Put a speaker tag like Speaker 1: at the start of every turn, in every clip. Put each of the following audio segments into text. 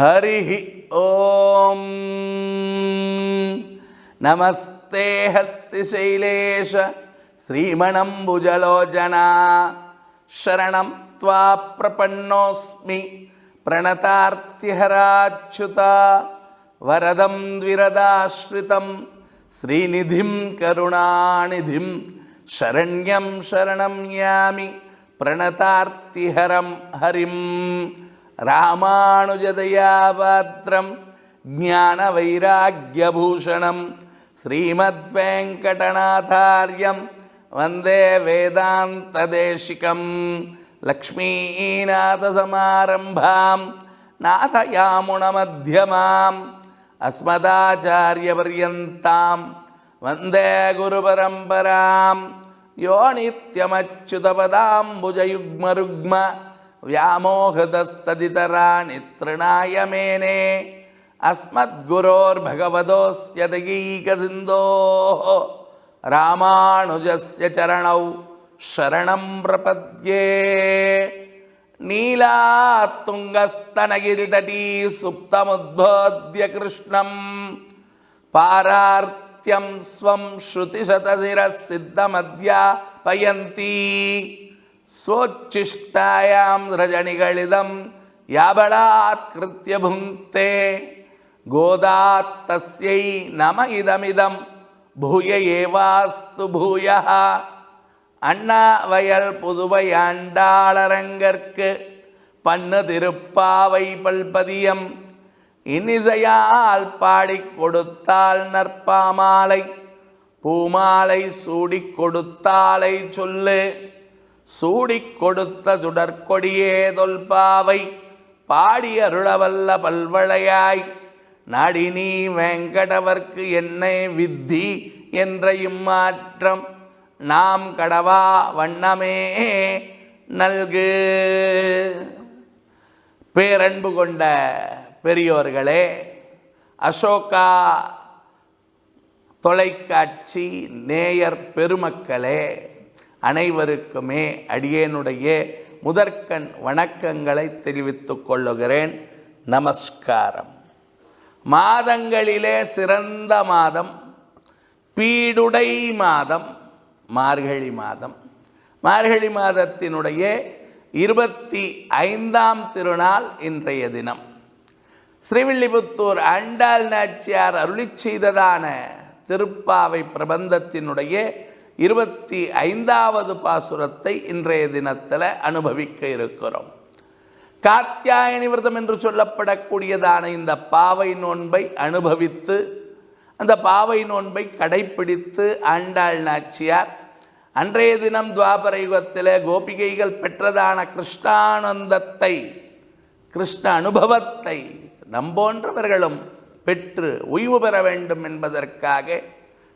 Speaker 1: ஹரிஹி ஓம். நமஸ்தே ஹஸ்திசைலேஷ ஸ்ரீமணம்புஜலோச்சனா சரணம் த்வா பிரபன்னோஸ்மி பிரணதார்த்திஹராச்சுதா வரதம் த்விரதாஸ்ரிதம் ஸ்ரீநிதிம் கருணாநிதிம் சரண்யம் சரணம் யாமி பிரணதார்த்திஹரம் ஹரிம். ராமானுஜதயாபாத்ரம் ஞானவைராக்யபூஷணம் ஸ்ரீமத்வேங்கடநாதார்யம் வந்தே வேதாந்ததேசிகம். லக்ஷ்மீநாதசமாரம்பாம் நாதயாமுனமத்யமாம் அஸ்மதாச்சாரியபர்யந்தாம் வந்தே குருபரம்பராம். யோ நித்யமச்சுதபதாம்புஜயுக்மருக்ம व्यामोहतस्तदितराणि तृणाय मेने अस्मद्गुरोर्भगवतोऽस्य दयैकसिन्धोः रामानुजस्य चरणौ शरणं प्रपद्ये. नीलातुङ्गस्तनगिरितटी सुप्तमुद्बोध्य कृष्णं पारार्त्यं स्वं श्रुतिशतशिरः सिद्धमध्यापयन्ती स्वोच्छिष्टायां रजनिगलिदं याबलात्कृत्य भुङ्क्ते गोदात्तस्यै नम इदमिदं भूय एवास्तु भूयः. அண்ணா வயல் புதுவை ஆண்டாளரங்கற்கு பண்ணு திருப்பாவை பல்பதியம் இன்னிசையால் பாடிக் கொடுத்தால் நற்பாமாலை பூமாலை சூடிக் கொடுத்தாலை சொல்லு சூடிக் கொடுத்த சுடற்கொடியே தொல்பாவை பாடி அருளவல்ல பல்வளையாய் நாடி நீ வெங்கடவர்க்கு என்னை வித்தி என்ற இம்மாற்றம் நாம் கடவா வண்ணமே நல்கு. பேரன்பு கொண்ட பெரியோர்களே, அசோகா தொலைக்காட்சி நேயர் பெருமக்களே, அனைவருக்குமே அடியேனுடைய முதற்கண் வணக்கங்களை தெரிவித்துக் கொள்ளுகிறேன். நமஸ்காரம். மாதங்களிலே சிறந்த மாதம் பீடுடை மாதம் மார்கழி மாதம். மார்கழி மாதத்தினுடைய 25ஆம் திருநாள் இன்றைய தினம். ஸ்ரீவில்லிபுத்தூர் ஆண்டாள் நாச்சியார் அருளிச் செய்ததான திருப்பாவை பிரபந்தத்தினுடைய 25வது பாசுரத்தை இன்றைய தினத்தில் அனுபவிக்க இருக்கிறோம். காத்யாயனி விரதம் என்று சொல்லப்படக்கூடியதான இந்த பாவை நோன்பை அனுபவித்து அந்த பாவை நோன்பை கடைப்பிடித்து ஆண்டாள் நாச்சியார் அன்றைய தினம் துவாபர யுகத்தில் கோபிகைகள் பெற்றதான கிருஷ்ணானந்தத்தை, கிருஷ்ண அனுபவத்தை நம்போன்றவர்களும் பெற்று உய்வு பெற வேண்டும் என்பதற்காக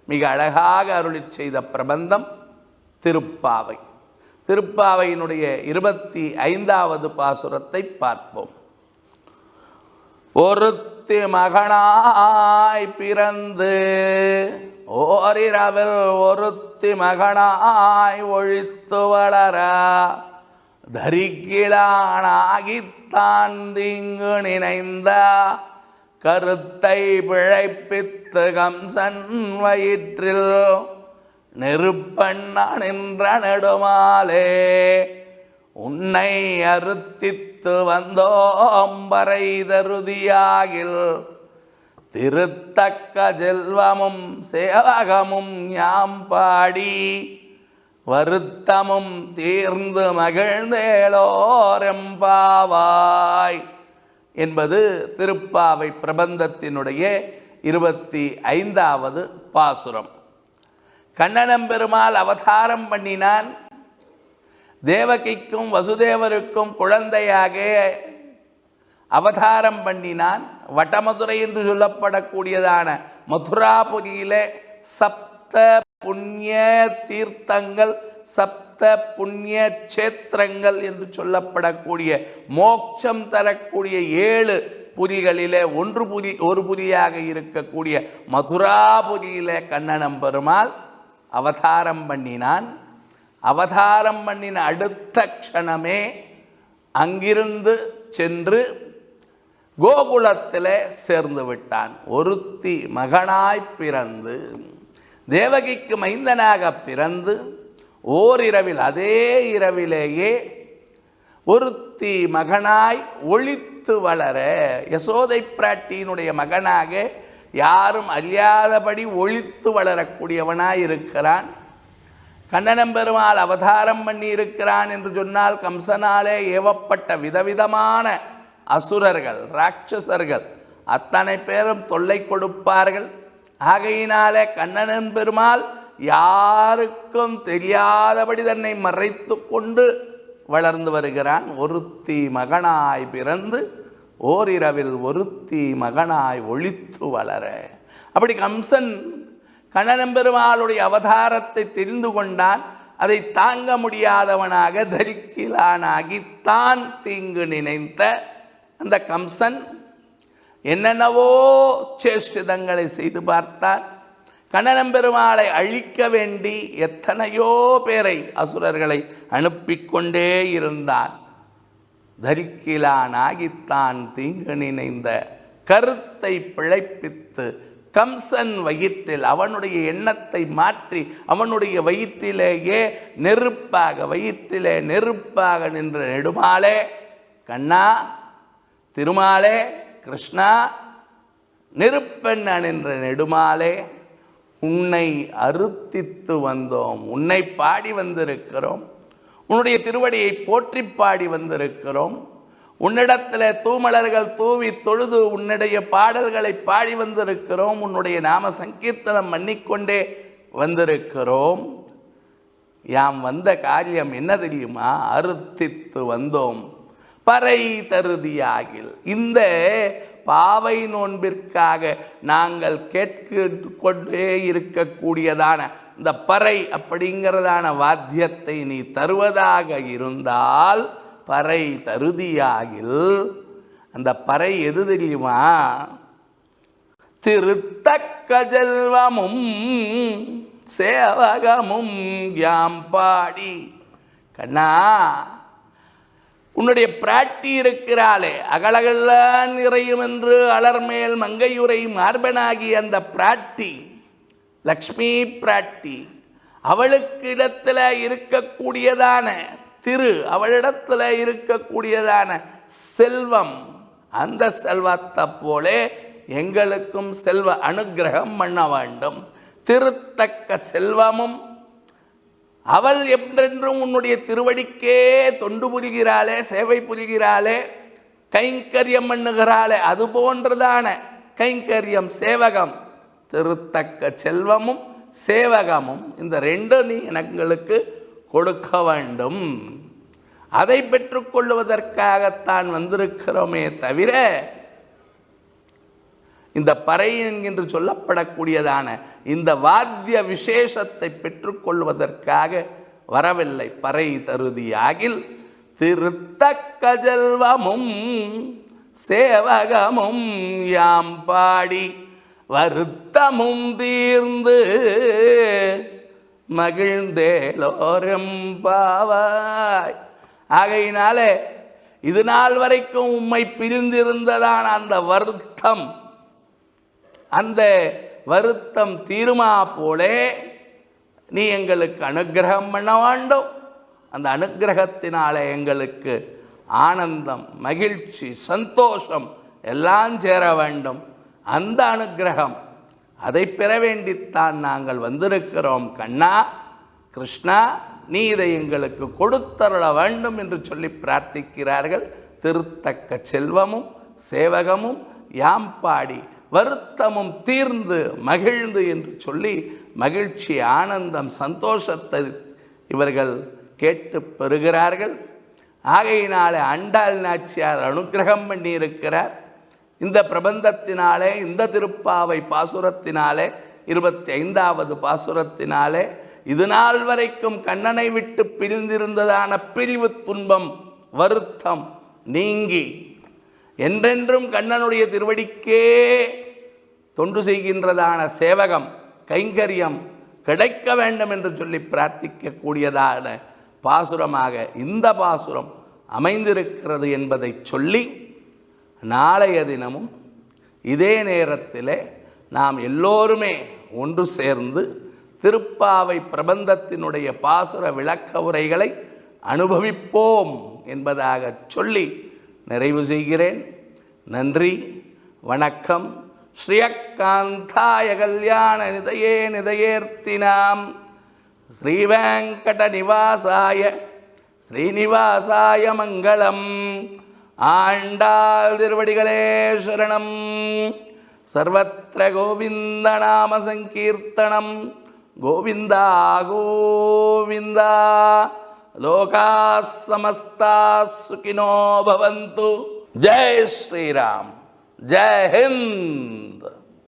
Speaker 1: மிக அழகாக அருளிச் செய்த பிரபந்தம் திருப்பாவை. திருப்பாவையினுடைய 25வது பாசுரத்தை பார்ப்போம். ஒருத்தி மகனாய் பிறந்து ஓரிரவில் ஒருத்தி மகனாய் ஒழித்து வளர தரிக்கிழானாகித்தான் தீங்கு நினைந்த கருத்தை பிழைப்பித்து கம்சன் வயிற்றில் நெருப்பண்ண நின்ற நெடுமாலே உன்னை அறுத்தித்து வந்தோம்பரை தருதியாகில் திருத்தக்க செல்வமும் சேவகமும் யாம் பாடி வருத்தமும் தீர்ந்து மகிழ்ந்தேலோரெம்பாவாய் என்பது திருப்பாவை பிரபந்தத்தினுடைய 25வது பாசுரம். கண்ணனம்பெருமாள் அவதாரம் பண்ணினான். தேவகிக்கும் வசுதேவருக்கும் குழந்தையாக அவதாரம் பண்ணினான். வட்டமதுரை என்று சொல்லப்படக்கூடியதான மதுராபுரியிலே சப்த புண்ணிய தீர்த்தங்கள், சப்த புண்ணிய சேத்திரங்கள் என்று சொல்லப்படக்கூடிய மோட்சம் தரக்கூடிய 7 புரிகளிலே ஒரு புரியாக இருக்கக்கூடிய மதுராபுரியிலே கண்ணனம் பெருமாள் அவதாரம் பண்ணினான். அவதாரம் பண்ணின அடுத்த க்ஷணமே அங்கிருந்து சென்று கோகுலத்திலே சேர்ந்து விட்டான். ஒருத்தி மகனாய் பிறந்து தேவகிக்கு மைந்தனாக பிறந்து ஓரிரவில், அதே இரவிலேயே ஒருத்தி மகனாய் ஒளித்து வளர, யசோதை பிராட்டியினுடைய மகனாக யாரும் அறியாதபடி ஒளித்து வளரக்கூடியவனாய் இருக்கிறான். கண்ணனம்பெருமாள் அவதாரம் பண்ணி இருக்கிறான் என்று சொன்னால் கம்சனாலே ஏவப்பட்ட விதவிதமான அசுரர்கள், ராட்சசர்கள் அத்தனை பேரும் தொல்லை கொடுப்பார்கள். ஆகையினாலே கண்ணன் பெருமாள் யாருக்கும் தெரியாதபடி தன்னை மறைத்து கொண்டு வளர்ந்து வருகிறான். ஒருத்தி மகனாய் பிறந்து ஓரிரவில் ஒருத்தி மகனாய் ஒளித்து வளர. அப்படி கம்சன் கண்ணனம்பெருமாளுடைய அவதாரத்தை தெரிந்து கொண்டான். அதை தாங்க முடியாதவனாக தரிக்கிலானாகி தான் தீங்கு நினைத்த அந்த கம்சன் என்னென்னவோ சேஷ்டிதங்களை செய்து பார்த்தான். கண்ணனம்பெருமாளை அழிக்க வேண்டி எத்தனையோ பேரை, அசுரர்களை அனுப்பிக்கொண்டே இருந்தான். தரிக்கிலானாகித்தான் தீங்கு நினைந்த கருத்தை பிழைப்பித்து கம்சன் வயிற்றில் அவனுடைய எண்ணத்தை மாற்றி அவனுடைய வயிற்றிலேயே வயிற்றிலே நெருப்பாக நின்ற நெடுமாலே, கண்ணா, திருமாலே, கிருஷ்ணா, நெருப்பெண்ண நின்ற நெடுமாலே, உன்னை அறுத்தித்து வந்தோம், உன்னை பாடி வந்திருக்கிறோம், உன்னுடைய திருவடியை போற்றி பாடி வந்திருக்கிறோம், உன்னிடத்தில் தூமலர்கள் தூவி தொழுது உன்னுடைய பாடல்களை பாடி வந்திருக்கிறோம், உன்னுடைய நாம சங்கீர்த்தனம் பண்ணிக்கொண்டே வந்திருக்கிறோம். யாம் வந்த காரியம் என்ன தெரியுமா? அறுத்தித்து வந்தோம் பறை தருதியாகில். இந்த பாவை நோன்பிற்காக நாங்கள் கேட்கொண்டே இருக்கக்கூடியதான இந்த பறை அப்படிங்கிறதான வாத்தியத்தை நீ தருவதாக இருந்தால் பறை தருதியாகில். அந்த பறை எது தெரியுமா? திருத்தக்க செல்வமும் சேவகமும் யாம் பாடி. கண்ணா, உன்னுடைய பிராட்டி இருக்கிறாளே, அகலகெல்லாம் நிறையும் என்று அலர்மேல் மங்கையுரை மார்பனாகி அந்த பிராட்டி, லக்ஷ்மி பிராட்டி, அவளுக்கு இடத்துல இருக்கக்கூடியதான அவளிடத்தில் இருக்கக்கூடியதான செல்வம், அந்த செல்வத்தை போலே எங்களுக்கும் செல்வ அனுகிரகம் பண்ண வேண்டும். திருத்தக்க செல்வமும், அவள் என்றென்றும் உன்னுடைய திருவடிக்கே தொண்டு புரிகிறாளே, சேவை புரிகிறாளே, கைங்கரியம் பண்ணுகிறாளே, அது போன்றதான கைங்கரியம், சேவகம். திருத்தக்க செல்வமும் சேவகமும், இந்த ரெண்டும் நீ எங்களுக்கு கொடுக்க வேண்டும். அதை பெற்றுக்கொள்வதற்காகத்தான் வந்திருக்கிறோமே தவிர இந்த பறை என்கின்ற சொல்லப்படக்கூடியதான இந்த வாத்திய விசேஷத்தை பெற்றுக்கொள்வதற்காக வரவில்லை. பறை தருதியாகில் திருத்தக்க செல்வமும் சேவகமும் யாம் பாடி வருத்தமும் தீர்ந்து மகிழ்ந்தேலோரெம்பாவாய். ஆகையினாலே இது நாள் வரைக்கும் உம்மை பிரிந்திருந்ததான அந்த வருத்தம் தீருமா போலே நீ எங்களுக்கு அனுகிரகம் பண்ண வேண்டும். அந்த அனுகிரகத்தினாலே எங்களுக்கு ஆனந்தம், மகிழ்ச்சி, சந்தோஷம் எல்லாம் சேர வேண்டும். அந்த அனுகிரகம், அதை பெற வேண்டித்தான் நாங்கள் வந்திருக்கிறோம். கண்ணா, கிருஷ்ணா, நீ இதை எங்களுக்கு கொடுத்தருள வேண்டும் என்று சொல்லி பிரார்த்திக்கிறார்கள். திருத்தக்க செல்வமும் சேவகமும் யாம் பாடி வருத்தமும் தீர்ந்து மகிழ்ந்து என்று சொல்லி மகிழ்ச்சி, ஆனந்தம், சந்தோஷத்தை இவர்கள் கேட்டு பெறுகிறார்கள். ஆகையினாலே ஆண்டாள் நாச்சியார் அனுகிரகம் பண்ணி இருக்கிறார். இந்த பிரபந்தத்தினாலே, இந்த திருப்பாவை பாசுரத்தினாலே, 25வது பாசுரத்தினாலே இது நாள் வரைக்கும் கண்ணனை விட்டு பிரிந்திருந்ததான பிரிவு துன்பம், வருத்தம் நீங்கி என்றென்றும் கண்ணனுடைய திருவடிக்கே தொண்டு செய்கின்றதான சேவகம், கைங்கரியம் கிடைக்க வேண்டும் என்று சொல்லி பிரார்த்திக்கக்கூடியதான பாசுரமாக இந்த பாசுரம் அமைந்திருக்கிறது என்பதை சொல்லி நாளைய தினமும் இதே நேரத்தில் நாம் எல்லோருமே ஒன்று சேர்ந்து திருப்பாவை பிரபந்தத்தினுடைய பாசுர விளக்க உரைகளை அனுபவிப்போம் என்பதாக சொல்லி நிறைவு செய்கிறேன். நன்றி, வணக்கம். ஸ்ரீயக்காந்தாய கல்யாண நிதையே நிதையேர்த்தினாம் ஸ்ரீவேங்கட நிவாசாய ஸ்ரீனிவாசாய மங்களம். ஆண்டாள் திருவடிகளே சரணம். சர்வத்ர கோவிந்த நாம சங்கீர்த்தனம். கோவிந்தா கோவிந்தா. லோகா சமஸ்தா சுகினோ பவந்து. ஜெய் ஸ்ரீராம். ஜெய் ஹிந்த்.